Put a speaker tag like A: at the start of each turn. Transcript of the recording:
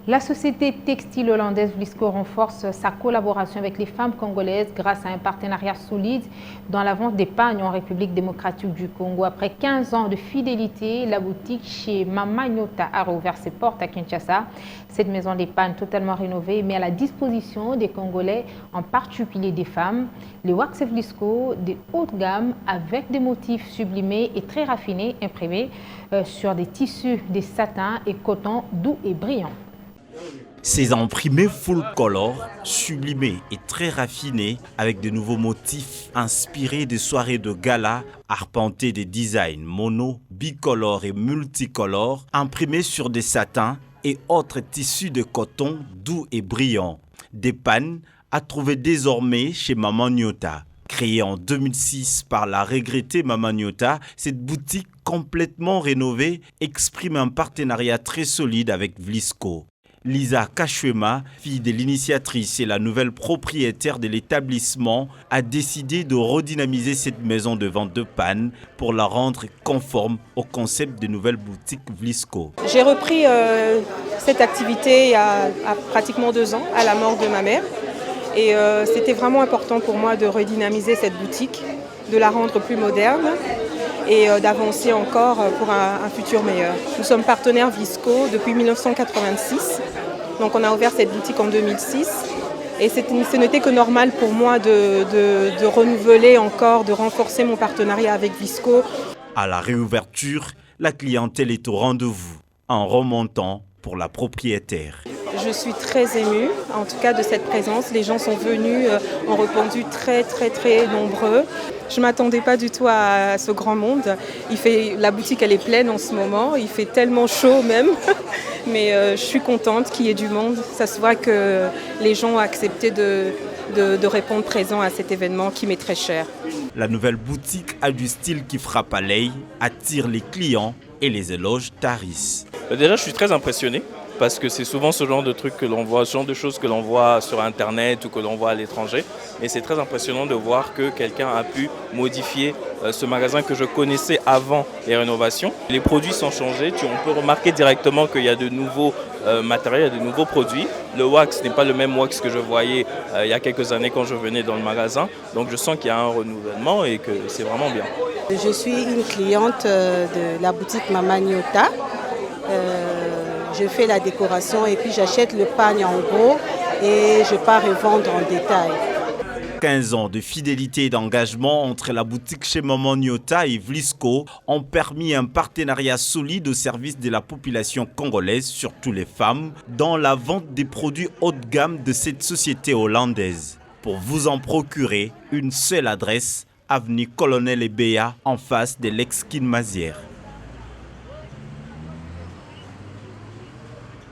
A: La société textile hollandaise Vlisco renforce sa collaboration avec les femmes congolaises grâce à un partenariat solide dans la vente d'épargne en République démocratique du Congo. Après 15 ans de fidélité, la boutique chez Mama Nyota a rouvert ses portes à Kinshasa. Cette maison d'épargne totalement rénovée met à la disposition des Congolais, en particulier des femmes, les wax Vlisco de haute gamme avec des motifs sublimés et très raffinés imprimés sur des tissus, des satins et coton doux et brillants.
B: Ces imprimés full color, sublimés et très raffinés avec de nouveaux motifs inspirés des soirées de gala, arpentés des designs mono, bicolores et multicolores, imprimés sur des satins et autres tissus de coton doux et brillants. Des pannes à trouver désormais chez Mama Nyota. Créée en 2006 par la regrettée Mama Nyota, cette boutique complètement rénovée exprime un partenariat très solide avec Vlisco. Lisa Kachwema, fille de l'initiatrice et la nouvelle propriétaire de l'établissement, a décidé de redynamiser cette maison de vente de pannes pour la rendre conforme au concept de nouvelle boutique Vlisco.
C: J'ai repris cette activité il y a pratiquement 2 ans, à la mort de ma mère. Et c'était vraiment important pour moi de redynamiser cette boutique, de la rendre plus moderne et d'avancer encore pour un futur meilleur. Nous sommes partenaires Vlisco depuis 1986. Donc on a ouvert cette boutique en 2006 et ce n'était que normal pour moi de renouveler encore, de renforcer mon partenariat avec Vlisco.
B: À la réouverture, la clientèle est au rendez-vous, en remontant pour la propriétaire.
C: Je suis très émue, en tout cas de cette présence. Les gens sont venus, ont répondu très nombreux. Je ne m'attendais pas du tout à ce grand monde. La boutique elle est pleine en ce moment, il fait tellement chaud même. Mais je suis contente qu'il y ait du monde. Ça se voit que les gens ont accepté de répondre présent à cet événement qui m'est très cher.
B: La nouvelle boutique a du style qui frappe à l'œil, attire les clients et les éloges tarissent.
D: Déjà, je suis très impressionné parce que c'est souvent ce genre de trucs que l'on voit, ce genre de choses que l'on voit sur Internet ou que l'on voit à l'étranger. Et c'est très impressionnant de voir que quelqu'un a pu modifier ce magasin que je connaissais avant les rénovations. Les produits sont changés, on peut remarquer directement qu'il y a de nouveaux matériels, il y a de nouveaux produits. Le wax n'est pas le même wax que je voyais il y a quelques années quand je venais dans le magasin. Donc je sens qu'il y a un renouvellement et que c'est vraiment bien.
E: Je suis une cliente de la boutique Mama Nyota. Je fais la décoration et puis j'achète le pagne en gros et je pars revendre en détail.
B: 15 ans de fidélité et d'engagement entre la boutique chez Mama Nyota et Vlisco ont permis un partenariat solide au service de la population congolaise, surtout les femmes, dans la vente des produits haut de gamme de cette société hollandaise. Pour vous en procurer, une seule adresse, avenue Colonel Ebea, en face de l'ex-Kin Mazière.